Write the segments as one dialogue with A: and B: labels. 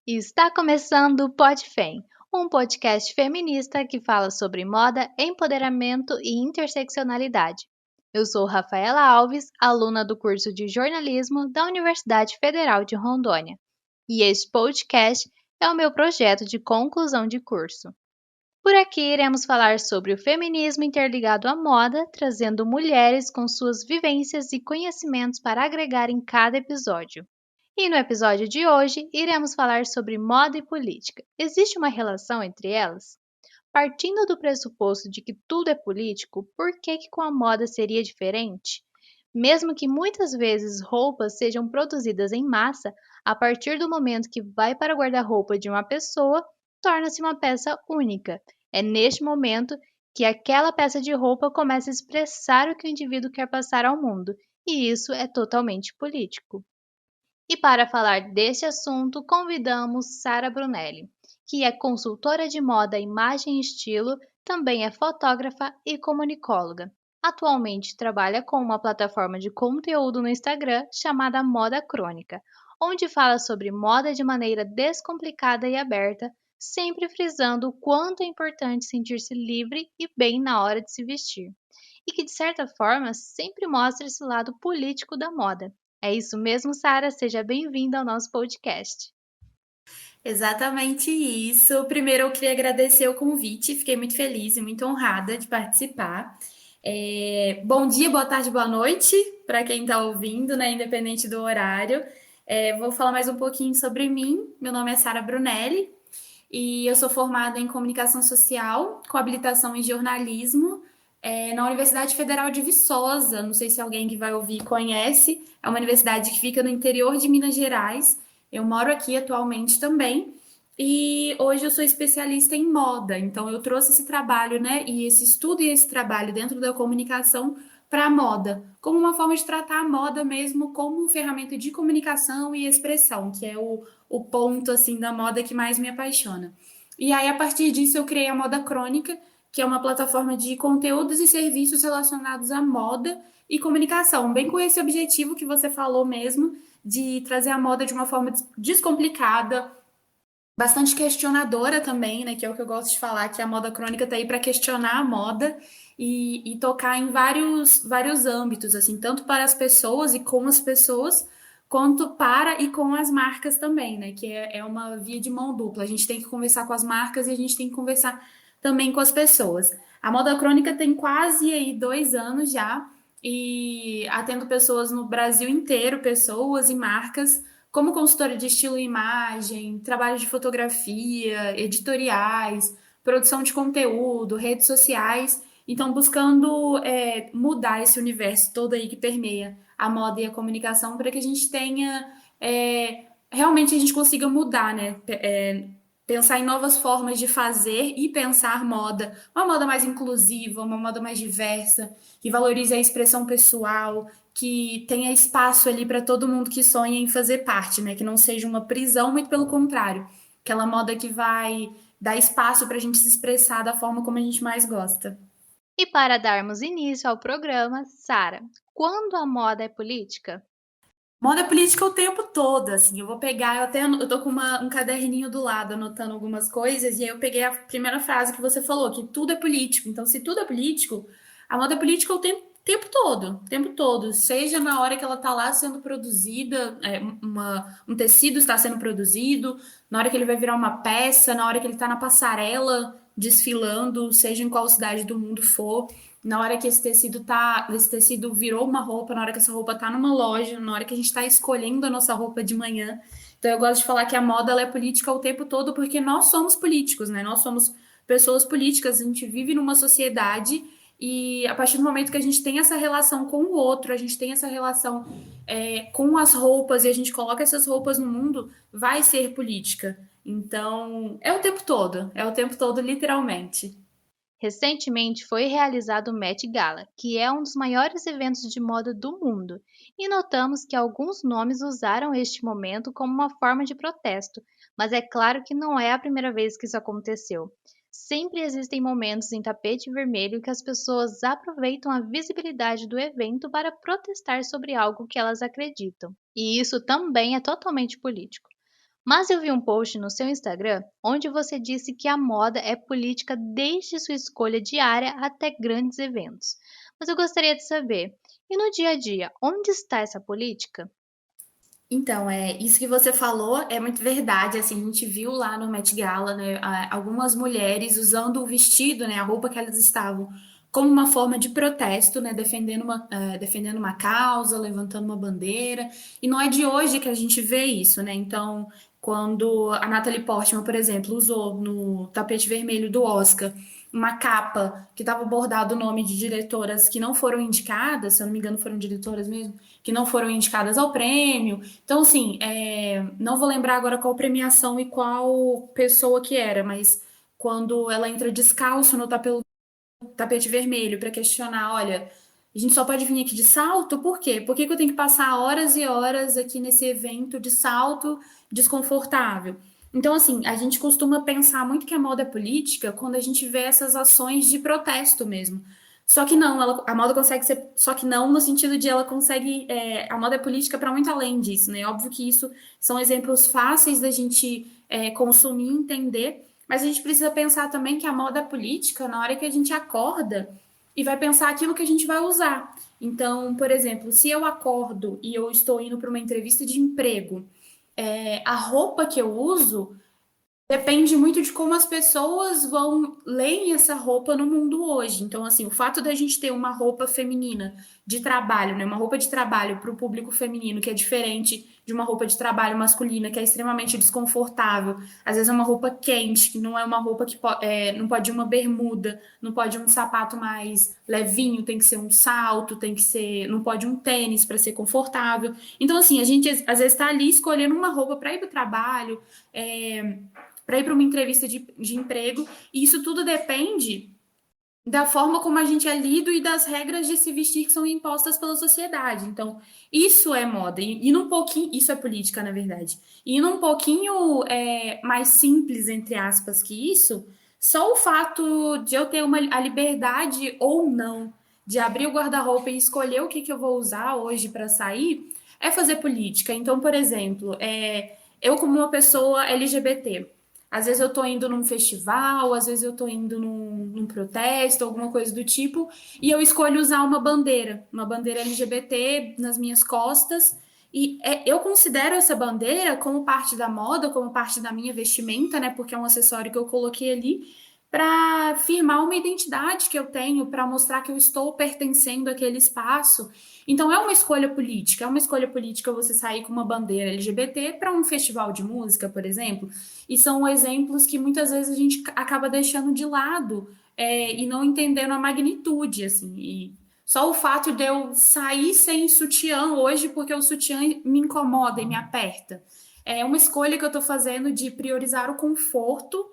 A: Está começando o PodFem, um podcast feminista que fala sobre moda, empoderamento e interseccionalidade. Eu sou Rafaela Alves, aluna do curso de jornalismo da Universidade Federal de Rondônia, e este podcast é o meu projeto de conclusão de curso. Por aqui iremos falar sobre o feminismo interligado à moda, trazendo mulheres com suas vivências e conhecimentos para agregar em cada episódio. E no episódio de hoje, iremos falar sobre moda e política. Existe uma relação entre elas? Partindo do pressuposto de que tudo é político, por que com a moda seria diferente? Mesmo que muitas vezes roupas sejam produzidas em massa, a partir do momento que vai para o guarda-roupa de uma pessoa, torna-se uma peça única. É neste momento que aquela peça de roupa começa a expressar o que o indivíduo quer passar ao mundo, e isso é totalmente político. E para falar deste assunto, convidamos Sara Brunelli, que é consultora de moda, imagem e estilo, também é fotógrafa e comunicóloga. Atualmente trabalha com uma plataforma de conteúdo no Instagram chamada Moda Crônica, onde fala sobre moda de maneira descomplicada e aberta, sempre frisando o quanto é importante sentir-se livre e bem na hora de se vestir. E que, de certa forma, sempre mostra esse lado político da moda. É isso mesmo, Sara. Seja bem-vinda ao nosso podcast.
B: Exatamente isso. Primeiro, eu queria agradecer o convite, fiquei muito feliz e muito honrada de participar. Bom dia, boa tarde, boa noite para quem está ouvindo, né, independente do horário. Vou falar mais um pouquinho sobre mim. Meu nome é Sara Brunelli e eu sou formada em comunicação social, com habilitação em jornalismo, na Universidade Federal de Viçosa. Não sei se alguém que vai ouvir conhece. É uma universidade que fica no interior de Minas Gerais. Eu moro aqui atualmente também e hoje eu sou especialista em moda, então eu trouxe esse trabalho, né, e esse estudo e esse trabalho dentro da comunicação para a moda, como uma forma de tratar a moda mesmo como ferramenta de comunicação e expressão, que é o ponto, assim, da moda que mais me apaixona. E aí, a partir disso, eu criei a Moda Crônica, que é uma plataforma de conteúdos e serviços relacionados à moda e comunicação, bem com esse objetivo que você falou mesmo, de trazer a moda de uma forma descomplicada, bastante questionadora também, né? Que é o que eu gosto de falar, que a moda crônica tá aí para questionar a moda e tocar em vários âmbitos, assim, tanto para as pessoas e com as pessoas, quanto para e com as marcas também, né? Que é uma via de mão dupla. A gente tem que conversar com as marcas e a gente tem que conversar também com as pessoas. A moda crônica tem quase aí 2 anos já e atendo pessoas no Brasil inteiro, pessoas e marcas como consultora de estilo e imagem, trabalho de fotografia, editoriais, produção de conteúdo, redes sociais. Então, buscando mudar esse universo todo aí que permeia a moda e a comunicação para que a gente tenha realmente a gente consiga mudar, né? Pensar em novas formas de fazer e pensar moda, uma moda mais inclusiva, uma moda mais diversa, que valorize a expressão pessoal, que tenha espaço ali para todo mundo que sonha em fazer parte, né? Que não seja uma prisão, muito pelo contrário. Aquela moda que vai dar espaço para a gente se expressar da forma como a gente mais gosta.
A: E para darmos início ao programa, Sara, quando a moda é política?
B: Moda política o tempo todo, assim. Eu vou pegar, eu tô com um caderninho do lado anotando algumas coisas, e aí eu peguei a primeira frase que você falou, que tudo é político. Então, se tudo é político, a moda é política tempo todo, o tempo todo. Seja na hora que ela tá lá sendo produzida, um tecido está sendo produzido, na hora que ele vai virar uma peça, na hora que ele tá na passarela desfilando, seja em qual cidade do mundo for, na hora que esse tecido virou uma roupa, na hora que essa roupa tá numa loja, na hora que a gente tá escolhendo a nossa roupa de manhã. Então eu gosto de falar que a moda ela é política o tempo todo porque nós somos políticos, né? Nós somos pessoas políticas, a gente vive numa sociedade e a partir do momento que a gente tem essa relação com o outro, a gente tem essa relação com as roupas e a gente coloca essas roupas no mundo, vai ser política. Então, é o tempo todo, literalmente.
A: Recentemente foi realizado o Met Gala, que é um dos maiores eventos de moda do mundo, e notamos que alguns nomes usaram este momento como uma forma de protesto, mas é claro que não é a primeira vez que isso aconteceu. Sempre existem momentos em tapete vermelho que as pessoas aproveitam a visibilidade do evento para protestar sobre algo que elas acreditam. E isso também é totalmente político. Mas eu vi um post no seu Instagram onde você disse que a moda é política desde sua escolha diária até grandes eventos. Mas eu gostaria de saber, e no dia a dia, onde está essa política?
B: Então, isso que você falou é muito verdade. Assim, a gente viu lá no Met Gala, né, algumas mulheres usando o vestido, né, a roupa que elas estavam, como uma forma de protesto, né, defendendo uma causa, levantando uma bandeira. E não é de hoje que a gente vê isso, né? Então, quando a Natalie Portman, por exemplo, usou no tapete vermelho do Oscar uma capa que estava bordado o nome de diretoras que não foram indicadas, se eu não me engano, foram diretoras mesmo, que não foram indicadas ao prêmio. Então, assim, não vou lembrar agora qual premiação e qual pessoa que era, mas quando ela entra descalço no tapete vermelho para questionar, olha, a gente só pode vir aqui de salto? Por quê? Por que que eu tenho que passar horas e horas aqui nesse evento de salto desconfortável? Então, assim, a gente costuma pensar muito que a moda é política quando a gente vê essas ações de protesto mesmo. Só que não, a moda consegue ser. Só que não no sentido de ela consegue. A moda é política para muito além disso, né? Óbvio que isso são exemplos fáceis da gente consumir e entender, mas a gente precisa pensar também que a moda é política na hora que a gente acorda e vai pensar aquilo que a gente vai usar. Então, por exemplo, se eu acordo e eu estou indo para uma entrevista de emprego, a roupa que eu uso depende muito de como as pessoas vão leem essa roupa no mundo hoje. Então, assim, o fato da gente ter uma roupa feminina de trabalho, né, uma roupa de trabalho para o público feminino, que é diferente de uma roupa de trabalho masculina, que é extremamente desconfortável. Às vezes é uma roupa quente, que não é uma roupa que não pode ir uma bermuda, não pode ir um sapato mais levinho, tem que ser um salto, tem que ser, não pode um tênis para ser confortável. Então, assim, a gente às vezes está ali escolhendo uma roupa para ir para o trabalho. Para ir para uma entrevista de emprego, e isso tudo depende da forma como a gente é lido e das regras de se vestir que são impostas pela sociedade. Então, isso é moda. E num pouquinho, isso é política, na verdade. E num pouquinho mais simples, entre aspas, que isso, só o fato de eu ter a liberdade ou não de abrir o guarda-roupa e escolher o que, que eu vou usar hoje para sair é fazer política. Então, por exemplo, eu como uma pessoa LGBT, às vezes eu tô indo num festival, às vezes eu tô indo num protesto, alguma coisa do tipo, e eu escolho usar uma bandeira LGBT nas minhas costas, e eu considero essa bandeira como parte da moda, como parte da minha vestimenta, né? Porque é um acessório que eu coloquei ali para firmar uma identidade que eu tenho, para mostrar que eu estou pertencendo àquele espaço. Então é uma escolha política você sair com uma bandeira LGBT para um festival de música, por exemplo. E são exemplos que muitas vezes a gente acaba deixando de lado e não entendendo a magnitude, assim. E só o fato de eu sair sem sutiã hoje, porque o sutiã me incomoda e me aperta. É uma escolha que eu estou fazendo de priorizar o conforto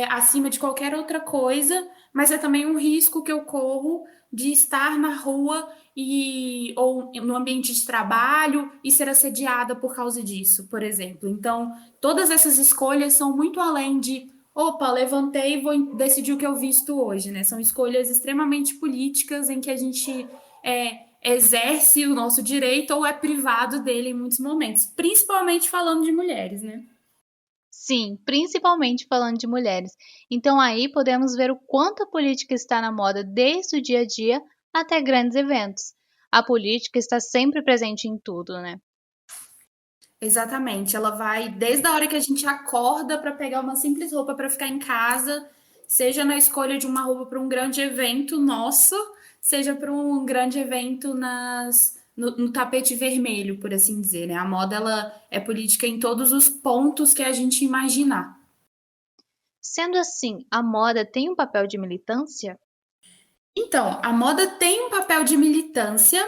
B: acima de qualquer outra coisa, mas é também um risco que eu corro de estar na rua ou no ambiente de trabalho e ser assediada por causa disso, por exemplo. Então, todas essas escolhas são muito além de, opa, levantei e vou decidir o que eu visto hoje, né? São escolhas extremamente políticas em que a gente exerce o nosso direito ou é privado dele em muitos momentos, principalmente falando de mulheres, né?
A: Sim, principalmente falando de mulheres. Então aí podemos ver o quanto a política está na moda desde o dia a dia até grandes eventos. A política está sempre presente em tudo, né?
B: Exatamente, ela vai desde a hora que a gente acorda para pegar uma simples roupa para ficar em casa, seja na escolha de uma roupa para um grande evento nosso, seja para um grande evento no tapete vermelho, por assim dizer, né? A moda ela é política em todos os pontos que a gente imaginar.
A: Sendo assim, a moda tem um papel de militância?
B: Então, a moda tem um papel de militância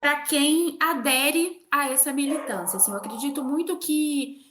B: para quem adere a essa militância. Assim, eu acredito muito que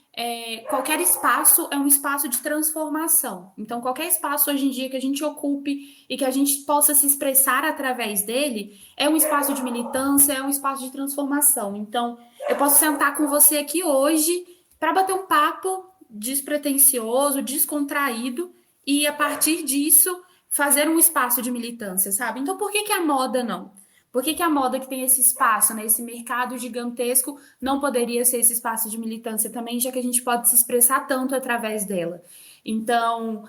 B: qualquer espaço é um espaço de transformação. Então, qualquer espaço hoje em dia que a gente ocupe e que a gente possa se expressar através dele é um espaço de militância, é um espaço de transformação. Então, eu posso sentar com você aqui hoje para bater um papo despretensioso, descontraído e, a partir disso, fazer um espaço de militância, sabe? Então, por que que a moda não? Por que que a moda que tem esse espaço, né, esse mercado gigantesco, não poderia ser esse espaço de militância também, já que a gente pode se expressar tanto através dela? Então,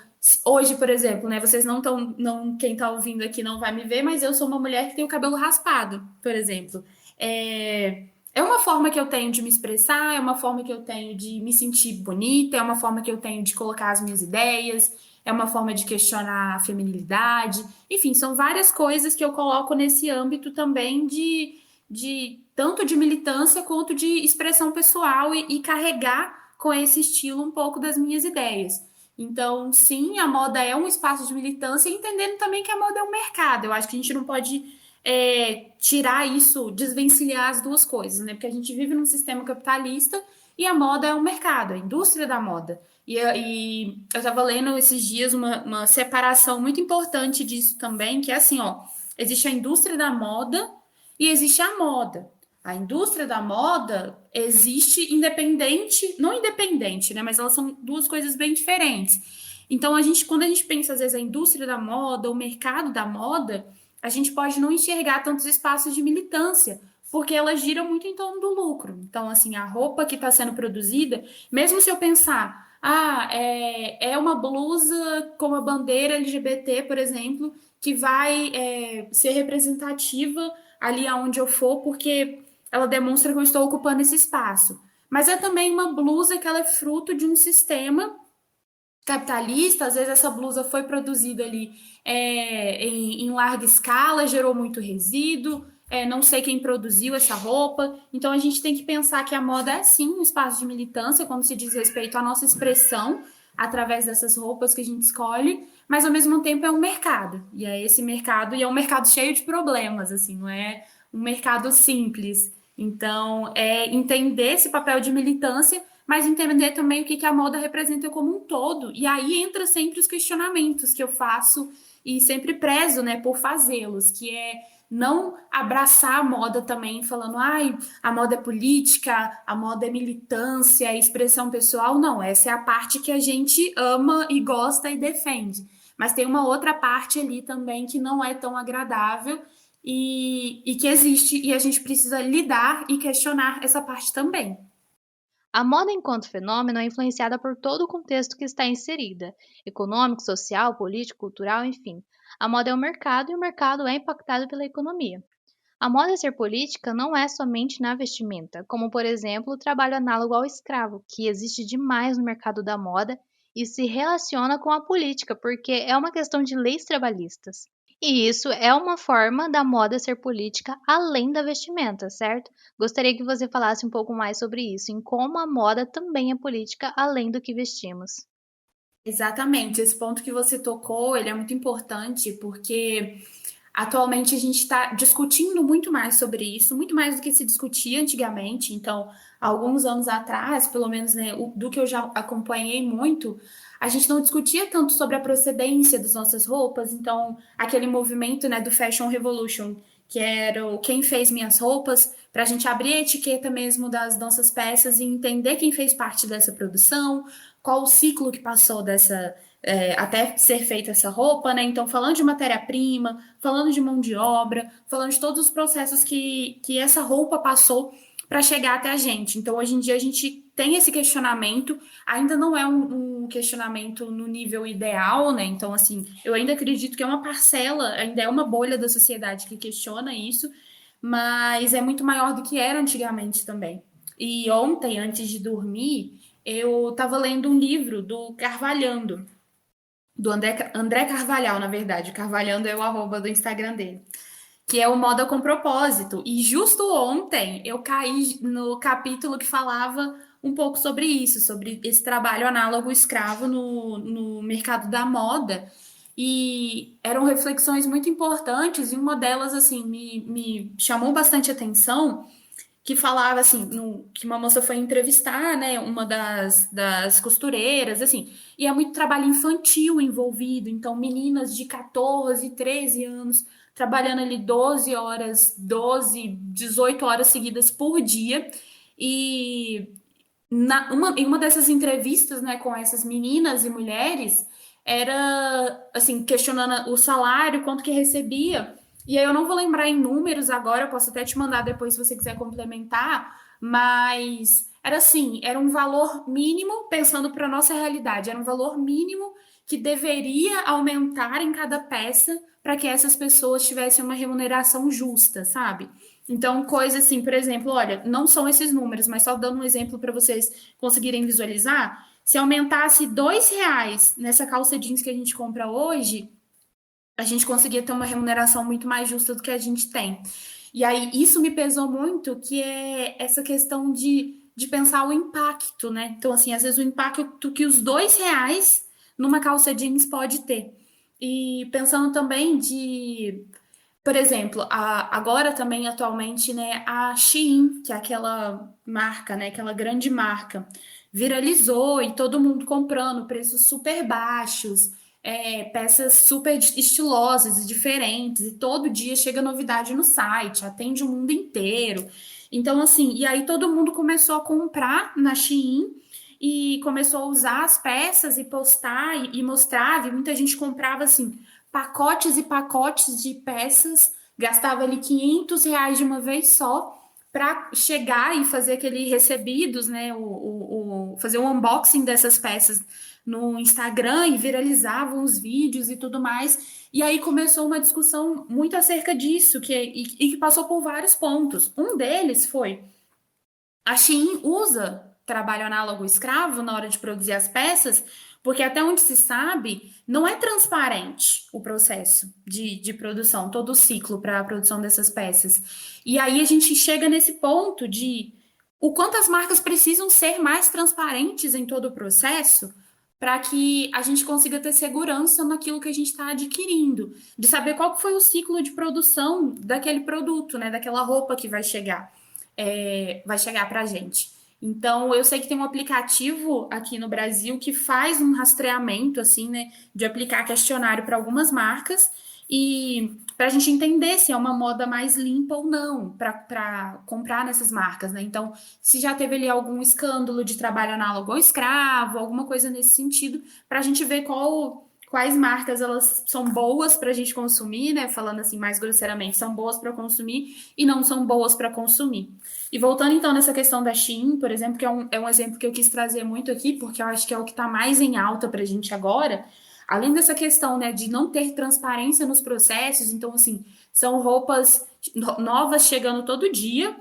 B: hoje, por exemplo, né, vocês não estão, não, quem está ouvindo aqui não vai me ver, mas eu sou uma mulher que tem o cabelo raspado, por exemplo. É uma forma que eu tenho de me expressar, é uma forma que eu tenho de me sentir bonita, é uma forma que eu tenho de colocar as minhas ideias, é uma forma de questionar a feminilidade. Enfim, são várias coisas que eu coloco nesse âmbito também de tanto de militância quanto de expressão pessoal e carregar com esse estilo um pouco das minhas ideias. Então, sim, a moda é um espaço de militância, entendendo também que a moda é um mercado. Eu acho que a gente não pode tirar isso, desvencilhar as duas coisas, né? Porque a gente vive num sistema capitalista e a moda é um mercado, a indústria da moda. E eu estava lendo esses dias uma separação muito importante disso também, que é assim, ó, existe a indústria da moda e existe a moda. A indústria da moda existe independente, não independente, né? Mas elas são duas coisas bem diferentes. Então, quando a gente pensa, às vezes, a indústria da moda, o mercado da moda, a gente pode não enxergar tantos espaços de militância, porque ela gira muito em torno do lucro. Então, assim, a roupa que está sendo produzida, mesmo se eu pensar, é uma blusa com a bandeira LGBT, por exemplo, que vai ser representativa ali aonde eu for, porque ela demonstra que eu estou ocupando esse espaço. Mas é também uma blusa que ela é fruto de um sistema capitalista, às vezes essa blusa foi produzida ali em larga escala, gerou muito resíduo, não sei quem produziu essa roupa. Então a gente tem que pensar que a moda é sim um espaço de militância quando se diz respeito à nossa expressão através dessas roupas que a gente escolhe, mas ao mesmo tempo é um mercado. E é esse mercado, e é um mercado cheio de problemas, assim, não é um mercado simples. Então, é entender esse papel de militância, mas entender também o que a moda representa como um todo. E aí entra sempre os questionamentos que eu faço e sempre prezo, né, por fazê-los, que é não abraçar a moda também falando, ai, a moda é política, a moda é militância, é expressão pessoal. Não, essa é a parte que a gente ama e gosta e defende. Mas tem uma outra parte ali também que não é tão agradável e que existe, e a gente precisa lidar e questionar essa parte também.
A: A moda enquanto fenômeno é influenciada por todo o contexto que está inserida, econômico, social, político, cultural, enfim. A moda é um mercado e o mercado é impactado pela economia. A moda ser política não é somente na vestimenta, como por exemplo o trabalho análogo ao escravo, que existe demais no mercado da moda e se relaciona com a política, porque é uma questão de leis trabalhistas. E isso é uma forma da moda ser política além da vestimenta, certo? Gostaria que você falasse um pouco mais sobre isso, em como a moda também é política além do que vestimos.
B: Exatamente, esse ponto que você tocou, ele é muito importante porque atualmente a gente está discutindo muito mais sobre isso, muito mais do que se discutia antigamente. Então, há alguns anos atrás, pelo menos, né, do que eu já acompanhei muito, a gente não discutia tanto sobre a procedência das nossas roupas. Então, aquele movimento, né, do Fashion Revolution, que era quem fez minhas roupas, para a gente abrir a etiqueta mesmo das nossas peças e entender quem fez parte dessa produção, qual o ciclo que passou dessa até ser feita essa roupa, né? Então, falando de matéria-prima, falando de mão de obra, falando de todos os processos que essa roupa passou para chegar até a gente. Então, hoje em dia, a gente tem esse questionamento, ainda não é um questionamento no nível ideal, né? Então, assim, eu ainda acredito que é uma parcela, ainda é uma bolha da sociedade que questiona isso, mas é muito maior do que era antigamente também. E ontem, antes de dormir, eu estava lendo um livro do Carvalhando, do André Carvalhal, na verdade. O Carvalhando é o arroba do Instagram dele. Que é o Moda com Propósito. E justo ontem eu caí no capítulo que falava um pouco sobre isso, sobre esse trabalho análogo escravo no mercado da moda. E eram reflexões muito importantes, e uma delas, assim, me chamou bastante atenção, que falava assim, que uma moça foi entrevistar, né, uma das costureiras, assim, e é muito trabalho infantil envolvido, então meninas de 14, 13 anos trabalhando ali 12 horas, 12, 18 horas seguidas por dia, e em uma dessas entrevistas, né, com essas meninas e mulheres, era assim, questionando o salário, quanto que recebia. E aí eu não vou lembrar em números agora, eu posso até te mandar depois se você quiser complementar, mas era assim, era um valor mínimo, pensando para a nossa realidade, era um valor mínimo que deveria aumentar em cada peça para que essas pessoas tivessem uma remuneração justa, sabe? Então, coisa assim, por exemplo, olha, não são esses números, mas só dando um exemplo para vocês conseguirem visualizar, se aumentasse R$ 2 nessa calça jeans que a gente compra hoje, a gente conseguia ter uma remuneração muito mais justa do que a gente tem. E aí, isso me pesou muito, que é essa questão de pensar o impacto, né? Então, assim, às vezes o impacto que os R$ 2 numa calça jeans pode ter. E pensando também por exemplo, agora também atualmente, né, a Shein, que é aquela marca, né, aquela grande marca, viralizou e todo mundo comprando, preços super baixos, peças super estilosas e diferentes, e todo dia chega novidade no site, atende o mundo inteiro. Então, assim, e aí todo mundo começou a comprar na Shein e começou a usar as peças e postar e mostrar, e muita gente comprava assim pacotes e pacotes de peças, gastava ali R$ 500 de uma vez só para chegar e fazer aquele recebidos, né? Fazer o unboxing dessas peças no Instagram e viralizavam os vídeos e tudo mais. E aí começou uma discussão muito acerca disso, que passou por vários pontos. Um deles foi a Shein usa trabalho análogo escravo na hora de produzir as peças, porque até onde se sabe, não é transparente o processo de produção, todo o ciclo para a produção dessas peças. E aí a gente chega nesse ponto de o quanto as marcas precisam ser mais transparentes em todo o processo para que a gente consiga ter segurança naquilo que a gente está adquirindo, de saber qual foi o ciclo de produção daquele produto, né, daquela roupa que vai chegar para a gente. Então, eu sei que tem um aplicativo aqui no Brasil que faz um rastreamento, assim, né, de aplicar questionário para algumas marcas e para a gente entender se é uma moda mais limpa ou não para comprar nessas marcas, né? Então, se já teve ali algum escândalo de trabalho análogo ao escravo, alguma coisa nesse sentido, para a gente ver quais marcas elas são boas para a gente consumir, né? Falando assim mais grosseiramente, são boas para consumir e não são boas para consumir. E voltando então nessa questão da Shein, por exemplo, que é um exemplo que eu quis trazer muito aqui, porque eu acho que é o que está mais em alta para a gente agora, além dessa questão, né, de não ter transparência nos processos, então, assim, são roupas novas chegando todo dia,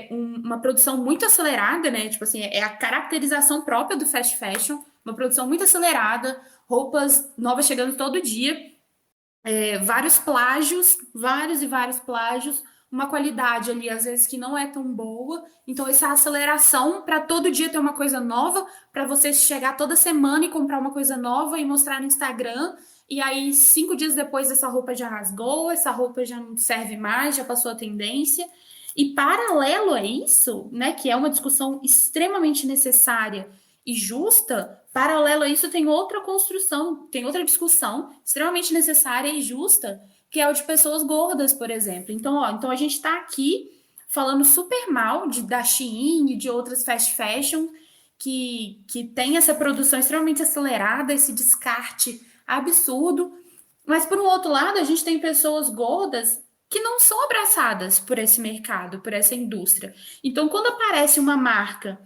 B: uma produção muito acelerada, né, tipo assim, é a caracterização própria do fast fashion, uma produção muito acelerada, roupas novas chegando todo dia, vários plágios, vários e vários plágios, uma qualidade ali, às vezes, que não é tão boa. Então, essa aceleração para todo dia ter uma coisa nova, para você chegar toda semana e comprar uma coisa nova e mostrar no Instagram. E aí, 5 dias depois, essa roupa já rasgou, essa roupa já não serve mais, já passou a tendência. E paralelo a isso, né, que é uma discussão extremamente necessária e justa, paralelo a isso tem outra construção, tem outra discussão extremamente necessária e justa, que é o de pessoas gordas, por exemplo. Então, então a gente está aqui falando super mal da Shein e de outras fast fashion que tem essa produção extremamente acelerada, esse descarte absurdo. Mas, por um outro lado, a gente tem pessoas gordas que não são abraçadas por esse mercado, por essa indústria. Então, quando aparece uma marca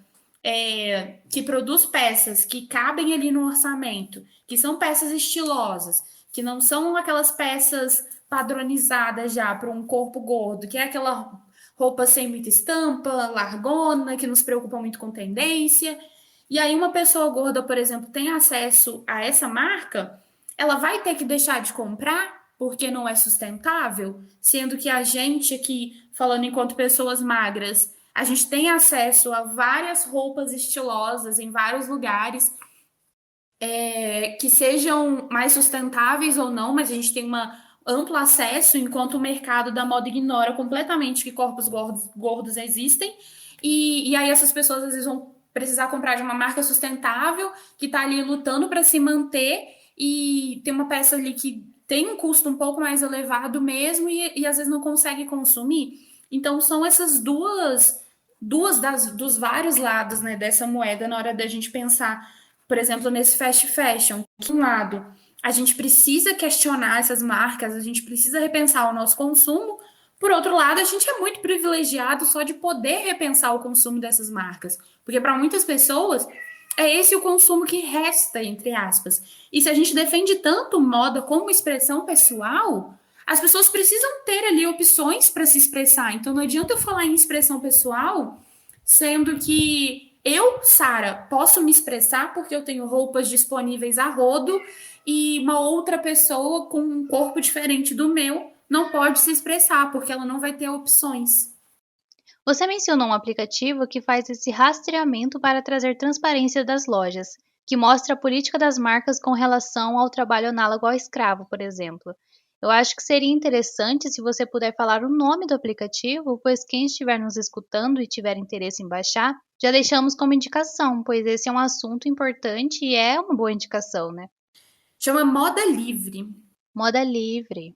B: que produz peças que cabem ali no orçamento, que são peças estilosas, que não são aquelas peças padronizadas já para um corpo gordo, que é aquela roupa sem muita estampa, largona, que nos preocupa muito com tendência. E aí uma pessoa gorda, por exemplo, tem acesso a essa marca, ela vai ter que deixar de comprar porque não é sustentável, sendo que a gente aqui, falando enquanto pessoas magras, a gente tem acesso a várias roupas estilosas em vários lugares, que sejam mais sustentáveis ou não, mas a gente tem um amplo acesso, enquanto o mercado da moda ignora completamente que corpos gordos existem. E aí essas pessoas às vezes vão precisar comprar de uma marca sustentável, que está ali lutando para se manter, e tem uma peça ali que tem um custo um pouco mais elevado mesmo, e às vezes não consegue consumir. Então são essas dos vários lados, né, dessa moeda na hora da gente pensar por exemplo, nesse fast fashion, de um lado, a gente precisa questionar essas marcas, a gente precisa repensar o nosso consumo. Por outro lado, a gente é muito privilegiado só de poder repensar o consumo dessas marcas, porque para muitas pessoas é esse o consumo que resta, entre aspas. E se a gente defende tanto moda como expressão pessoal, as pessoas precisam ter ali opções para se expressar. Então não adianta eu falar em expressão pessoal, sendo que eu, Sara, posso me expressar porque eu tenho roupas disponíveis a rodo e uma outra pessoa com um corpo diferente do meu não pode se expressar porque ela não vai ter opções.
A: Você mencionou um aplicativo que faz esse rastreamento para trazer transparência das lojas, que mostra a política das marcas com relação ao trabalho análogo ao escravo, por exemplo. Eu acho que seria interessante se você puder falar o nome do aplicativo, pois quem estiver nos escutando e tiver interesse em baixar, já deixamos como indicação, pois esse é um assunto importante e é uma boa indicação, né?
B: Chama Moda Livre.
A: Moda livre.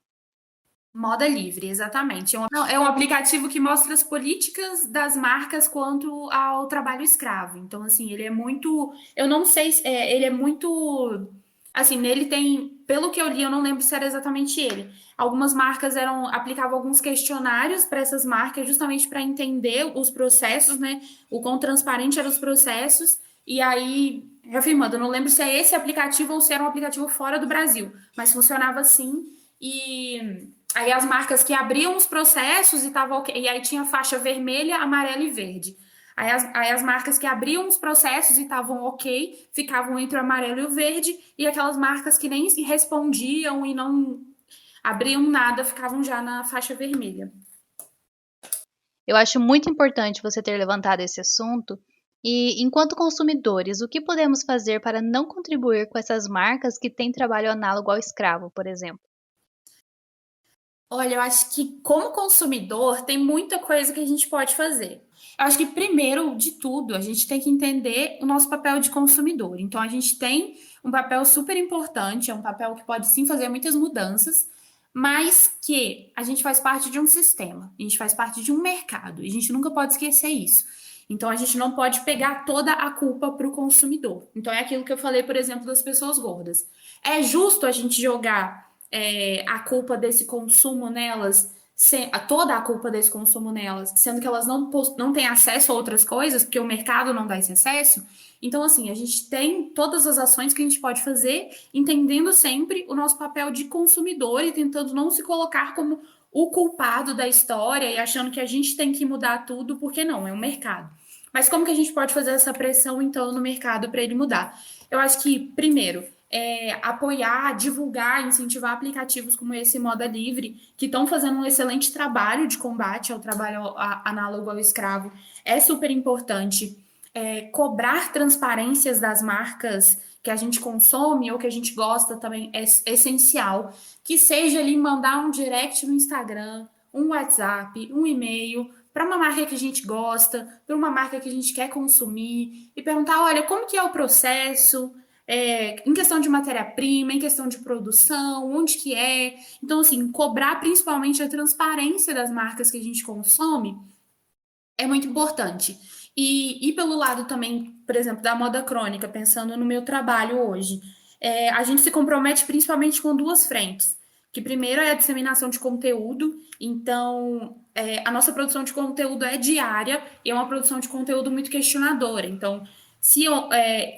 B: Moda Livre, exatamente. É um aplicativo que mostra as políticas das marcas quanto ao trabalho escravo. Então, assim, ele é muito. Eu não sei se. Ele é muito. Assim, nele tem. Pelo que eu li, eu não lembro se era exatamente ele. Algumas marcas aplicavam alguns questionários para essas marcas, justamente para entender os processos, né? O quão transparente eram os processos. E aí, reafirmando, eu não lembro se é esse aplicativo ou se era um aplicativo fora do Brasil, mas funcionava assim. E aí as marcas que abriam os processos e tava ok, e aí tinha faixa vermelha, amarela e verde. Aí as marcas que abriam os processos e estavam ok, ficavam entre o amarelo e o verde, e aquelas marcas que nem respondiam e não abriam nada, ficavam já na faixa vermelha.
A: Eu acho muito importante você ter levantado esse assunto. E, enquanto consumidores, o que podemos fazer para não contribuir com essas marcas que têm trabalho análogo ao escravo, por exemplo?
B: Olha, eu acho que como consumidor tem muita coisa que a gente pode fazer. Eu acho que primeiro de tudo a gente tem que entender o nosso papel de consumidor. Então a gente tem um papel super importante, é um papel que pode sim fazer muitas mudanças, mas que a gente faz parte de um sistema, a gente faz parte de um mercado, e a gente nunca pode esquecer isso. Então a gente não pode pegar toda a culpa para o consumidor. Então é aquilo que eu falei, por exemplo, das pessoas gordas. É justo a gente jogar a culpa desse consumo nelas, toda a culpa desse consumo nelas, sendo que elas não têm acesso a outras coisas, porque o mercado não dá esse acesso. Então, assim, a gente tem todas as ações que a gente pode fazer, entendendo sempre o nosso papel de consumidor e tentando não se colocar como o culpado da história e achando que a gente tem que mudar tudo, porque não, é um mercado. Mas como que a gente pode fazer essa pressão, então, no mercado para ele mudar? Eu acho que, primeiro, apoiar, divulgar, incentivar aplicativos como esse Moda Livre, que estão fazendo um excelente trabalho de combate ao trabalho análogo ao escravo, é super importante. Cobrar transparências das marcas que a gente consome ou que a gente gosta também é essencial. Que seja ali mandar um direct no Instagram, um WhatsApp, um e-mail para uma marca que a gente gosta, para uma marca que a gente quer consumir e perguntar, olha, como que é o processo? Em questão de matéria-prima, em questão de produção, onde que é. Então, assim, cobrar principalmente a transparência das marcas que a gente consome é muito importante. E pelo lado também, por exemplo, da moda crônica, pensando no meu trabalho hoje, a gente se compromete principalmente com duas frentes. Que primeiro é a disseminação de conteúdo, então a nossa produção de conteúdo é diária e é uma produção de conteúdo muito questionadora. Então,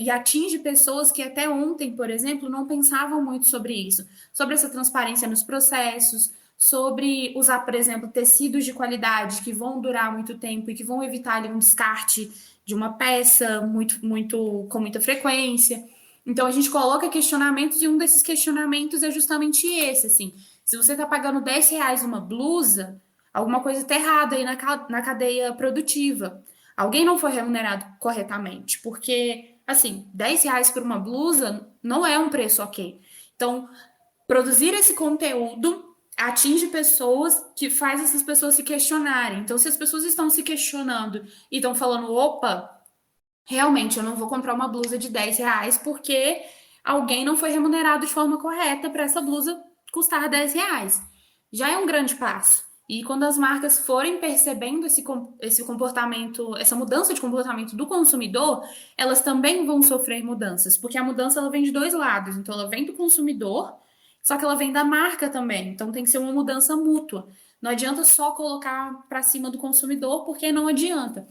B: e atinge pessoas que até ontem, por exemplo, não pensavam muito sobre isso, sobre essa transparência nos processos, sobre usar, por exemplo, tecidos de qualidade que vão durar muito tempo e que vão evitar ali, um descarte de uma peça com muita frequência. Então a gente coloca questionamentos e um desses questionamentos é justamente esse, assim, se você está pagando R$ 10 uma blusa, alguma coisa está errada aí na cadeia produtiva. Alguém não foi remunerado corretamente, porque, assim, R$ 10 por uma blusa não é um preço ok. Então, produzir esse conteúdo atinge pessoas que faz essas pessoas se questionarem. Então, se as pessoas estão se questionando e estão falando, opa, realmente eu não vou comprar uma blusa de R$ 10 porque alguém não foi remunerado de forma correta para essa blusa custar R$ 10. Já é um grande passo. E quando as marcas forem percebendo esse comportamento, essa mudança de comportamento do consumidor, elas também vão sofrer mudanças, porque a mudança ela vem de dois lados. Então, ela vem do consumidor, só que ela vem da marca também. Então, tem que ser uma mudança mútua. Não adianta só colocar para cima do consumidor, porque não adianta.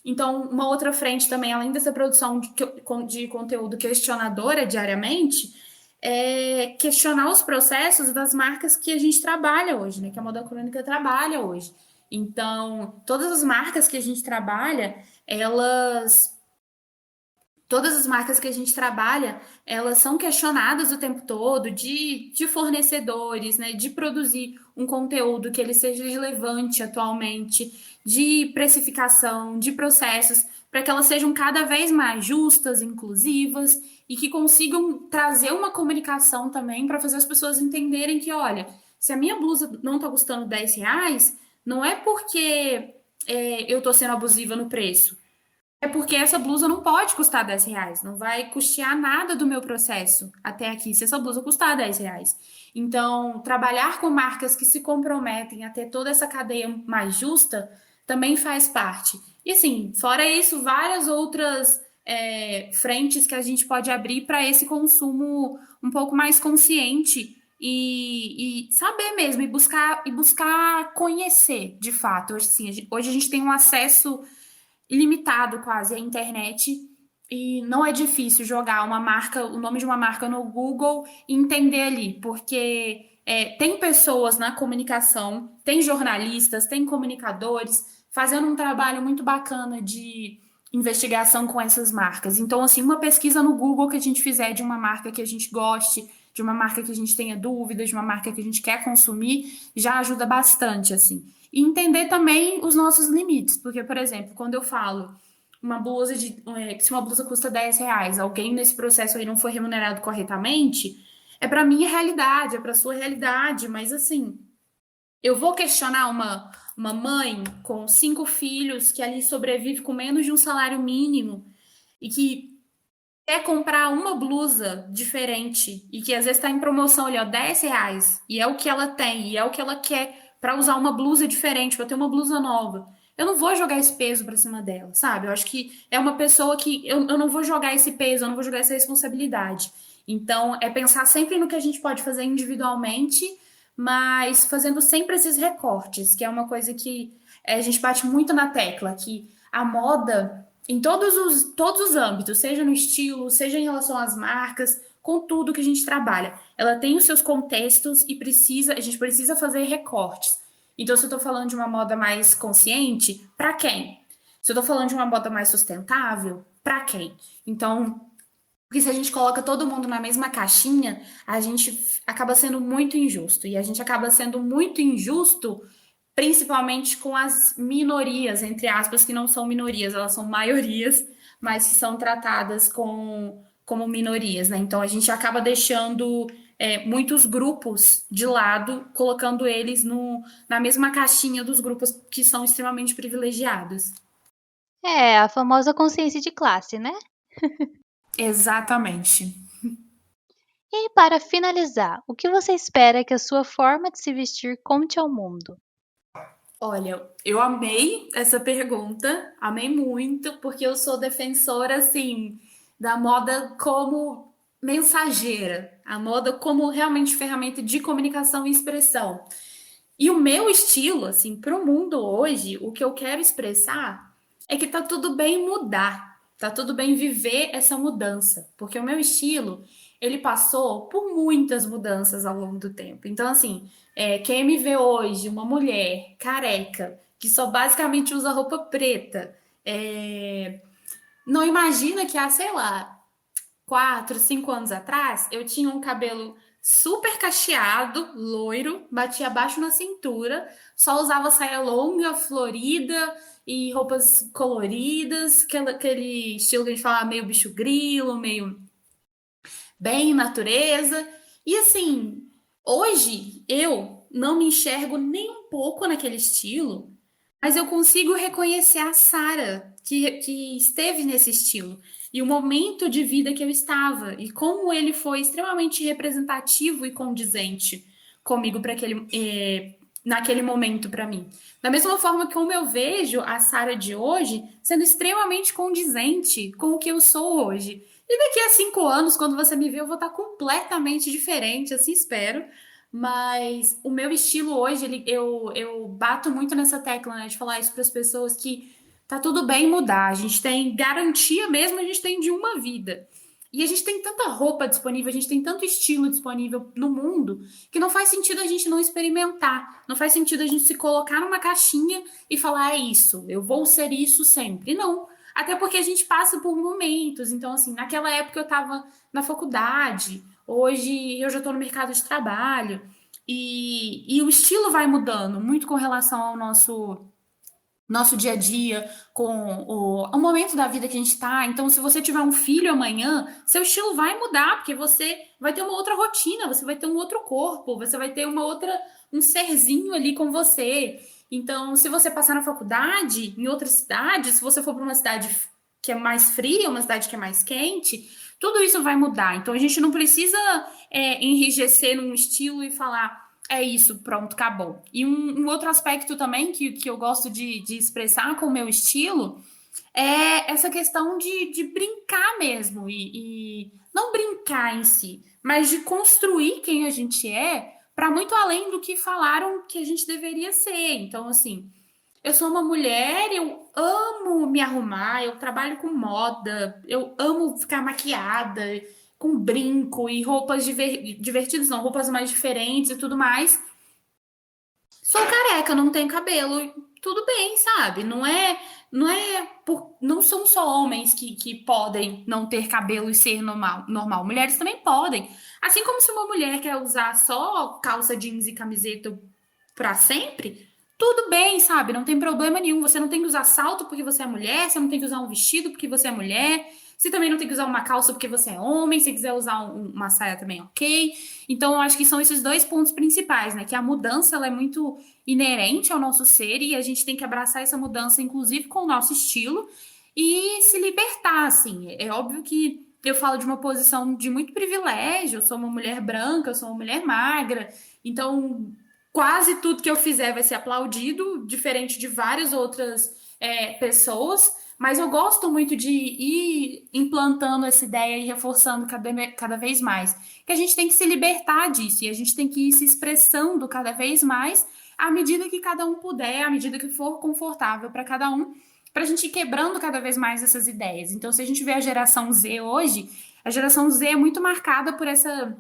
B: Então, uma outra frente também, além dessa produção de conteúdo questionadora diariamente, é questionar os processos das marcas que a gente trabalha hoje, né? Que a Moda Crônica trabalha hoje. Então, todas as marcas que a gente trabalha, todas as marcas que a gente trabalha, elas são questionadas o tempo todo de fornecedores, né? De produzir um conteúdo que ele seja relevante atualmente, de precificação, de processos, para que elas sejam cada vez mais justas, inclusivas e que consigam trazer uma comunicação também para fazer as pessoas entenderem que, olha, se a minha blusa não está custando R$ 10, não é porque eu estou sendo abusiva no preço. É porque essa blusa não pode custar R$ 10, não vai custear nada do meu processo até aqui, se essa blusa custar R$ 10. Então, trabalhar com marcas que se comprometem a ter toda essa cadeia mais justa também faz parte. E assim, fora isso, várias outras frentes que a gente pode abrir para esse consumo um pouco mais consciente e saber mesmo, e buscar conhecer de fato. Hoje, assim, hoje a gente tem um acesso ilimitado quase a internet e não é difícil jogar uma marca, o nome de uma marca no Google e entender ali, porque tem pessoas na comunicação, tem jornalistas, tem comunicadores fazendo um trabalho muito bacana de investigação com essas marcas. Então, assim, uma pesquisa no Google que a gente fizer de uma marca que a gente goste, de uma marca que a gente tenha dúvidas, de uma marca que a gente quer consumir, já ajuda bastante, assim. E entender também os nossos limites, porque, por exemplo, quando eu falo se uma blusa custa R$ 10, alguém nesse processo aí não foi remunerado corretamente, é para minha realidade, é para sua realidade, mas assim, eu vou questionar uma mãe com 5 filhos que ali sobrevive com menos de um salário mínimo e que quer comprar uma blusa diferente e que às vezes está em promoção ali, ó, R$ 10, e é o que ela tem, e é o que ela quer para usar uma blusa diferente, para ter uma blusa nova. Eu não vou jogar esse peso para cima dela, sabe? Eu acho que é uma pessoa que eu não vou jogar esse peso, eu não vou jogar essa responsabilidade. Então, é pensar sempre no que a gente pode fazer individualmente, mas fazendo sempre esses recortes, que é uma coisa que a gente bate muito na tecla, que a moda em todos os âmbitos, seja no estilo, seja em relação às marcas, com tudo que a gente trabalha. Ela tem os seus contextos e a gente precisa fazer recortes. Então, se eu estou falando de uma moda mais consciente, para quem? Se eu estou falando de uma moda mais sustentável, para quem? Então, porque se a gente coloca todo mundo na mesma caixinha, a gente acaba sendo muito injusto. E a gente acaba sendo muito injusto principalmente com as minorias, entre aspas, que não são minorias, elas são maiorias, mas que são tratadas como minorias, né? Então a gente acaba deixando muitos grupos de lado, colocando eles na mesma caixinha dos grupos que são extremamente privilegiados.
A: É, a famosa consciência de classe, né?
B: Exatamente.
A: E para finalizar, o que você espera que a sua forma de se vestir conte ao mundo?
B: Olha, eu amei essa pergunta, amei muito, porque eu sou defensora, assim, da moda como mensageira, a moda como realmente ferramenta de comunicação e expressão. E o meu estilo, assim, para o mundo hoje, o que eu quero expressar é que tá tudo bem mudar, tá tudo bem viver essa mudança, porque o meu estilo, ele passou por muitas mudanças ao longo do tempo. Então, assim, quem me vê hoje, uma mulher careca, que só basicamente usa roupa preta, não imagina que há, sei lá, 4, 5 anos atrás, eu tinha um cabelo super cacheado, loiro, batia abaixo na cintura, só usava saia longa, florida e roupas coloridas, aquele estilo que a gente fala meio bicho grilo, meio bem natureza. E assim, hoje eu não me enxergo nem um pouco naquele estilo, mas eu consigo reconhecer a Sara que esteve nesse estilo e o momento de vida que eu estava e como ele foi extremamente representativo e condizente comigo naquele momento para mim. Da mesma forma que como eu vejo a Sara de hoje sendo extremamente condizente com o que eu sou hoje. E daqui a 5 anos, quando você me ver, eu vou estar completamente diferente, assim espero. Mas o meu estilo hoje, eu bato muito nessa tecla, né, de falar isso para as pessoas que tá tudo bem mudar. A gente tem garantia mesmo, a gente tem de uma vida. E a gente tem tanta roupa disponível, a gente tem tanto estilo disponível no mundo, que não faz sentido a gente não experimentar. Não faz sentido a gente se colocar numa caixinha e falar, é isso, eu vou ser isso sempre. Não. Até porque a gente passa por momentos. Então, assim, naquela época eu estava na faculdade, hoje eu já estou no mercado de trabalho. E o estilo vai mudando muito com relação ao nosso dia a dia, com o momento da vida que a gente está. Então, se você tiver um filho amanhã, seu estilo vai mudar, porque você vai ter uma outra rotina, você vai ter um outro corpo, você vai ter um serzinho ali com você. Então, se você passar na faculdade, em outra cidade, se você for para uma cidade que é mais fria, uma cidade que é mais quente, tudo isso vai mudar. Então, a gente não precisa enrijecer num estilo e falar é isso, pronto, acabou. E um outro aspecto também que eu gosto de expressar com o meu estilo é essa questão de brincar mesmo. E não brincar em si, mas de construir quem a gente é para muito além do que falaram que a gente deveria ser. Então, assim, eu sou uma mulher, eu amo me arrumar, eu trabalho com moda, eu amo ficar maquiada, com brinco e roupas divertidas, não, roupas mais diferentes e tudo mais. Sou careca, não tenho cabelo, tudo bem, sabe? Não são só homens que podem não ter cabelo e ser normal. Mulheres também podem. Assim como se uma mulher quer usar só calça jeans e camiseta pra sempre, tudo bem, sabe? Não tem problema nenhum. Você não tem que usar salto porque você é mulher, você não tem que usar um vestido porque você é mulher, você também não tem que usar uma calça porque você é homem, se quiser usar uma saia também, ok. Então, eu acho que são esses dois pontos principais, né? Que a mudança ela é muito inerente ao nosso ser e a gente tem que abraçar essa mudança, inclusive com o nosso estilo, e se libertar, assim. É óbvio que eu falo de uma posição de muito privilégio, eu sou uma mulher branca, eu sou uma mulher magra, então quase tudo que eu fizer vai ser aplaudido, diferente de várias outras pessoas, mas eu gosto muito de ir implantando essa ideia e reforçando cada vez mais. Que a gente tem que se libertar disso e a gente tem que ir se expressando cada vez mais à medida que cada um puder, à medida que for confortável para cada um, para a gente ir quebrando cada vez mais essas ideias. Então, se a gente vê a geração Z hoje, a geração Z é muito marcada por essa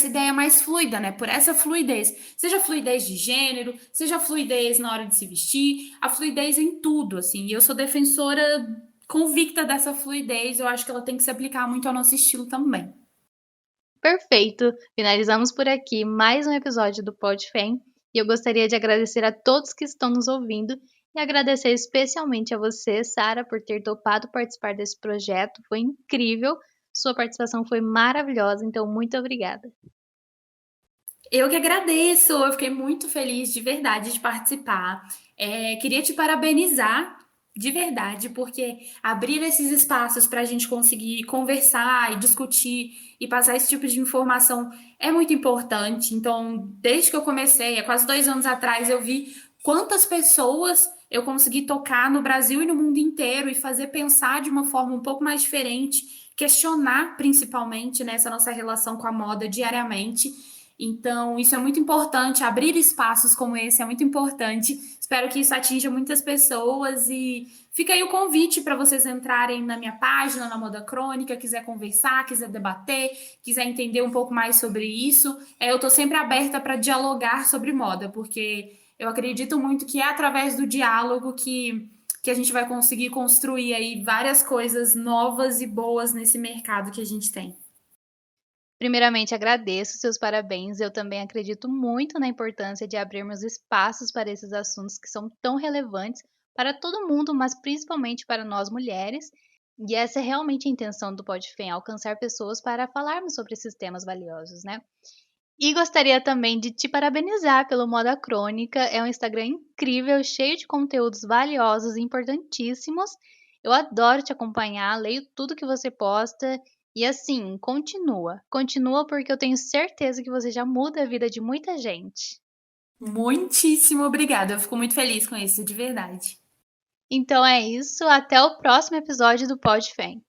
B: ideia mais fluida, né? Por essa fluidez. Seja fluidez de gênero, seja fluidez na hora de se vestir, a fluidez em tudo, assim. E eu sou defensora convicta dessa fluidez, eu acho que ela tem que se aplicar muito ao nosso estilo também.
A: Perfeito! Finalizamos por aqui mais um episódio do PodFem e eu gostaria de agradecer a todos que estão nos ouvindo e agradecer especialmente a você, Sara, por ter topado participar desse projeto. Foi incrível, sua participação foi maravilhosa, então muito obrigada.
B: Eu que agradeço, eu fiquei muito feliz de verdade de participar. Queria te parabenizar de verdade, porque abrir esses espaços para a gente conseguir conversar e discutir e passar esse tipo de informação é muito importante. Então, desde que eu comecei, há quase 2 anos atrás, eu vi quantas pessoas eu consegui tocar no Brasil e no mundo inteiro e fazer pensar de uma forma um pouco mais diferente, questionar principalmente nessa nossa relação com a moda diariamente. Então, isso é muito importante, abrir espaços como esse é muito importante. Espero que isso atinja muitas pessoas e fica aí o convite para vocês entrarem na minha página, na Moda Crônica, quiser conversar, quiser debater, quiser entender um pouco mais sobre isso. Eu estou sempre aberta para dialogar sobre moda, porque eu acredito muito que é através do diálogo que a gente vai conseguir construir aí várias coisas novas e boas nesse mercado que a gente tem.
A: Primeiramente, agradeço seus parabéns. Eu também acredito muito na importância de abrirmos espaços para esses assuntos que são tão relevantes para todo mundo, mas principalmente para nós mulheres. E essa é realmente a intenção do PodFem, alcançar pessoas para falarmos sobre esses temas valiosos, né? E gostaria também de te parabenizar pelo Moda Crônica. É um Instagram incrível, cheio de conteúdos valiosos e importantíssimos. Eu adoro te acompanhar, leio tudo que você posta. E assim, continua. Continua porque eu tenho certeza que você já muda a vida de muita gente.
B: Muitíssimo obrigada. Eu fico muito feliz com isso, de verdade.
A: Então é isso, até o próximo episódio do PodFem.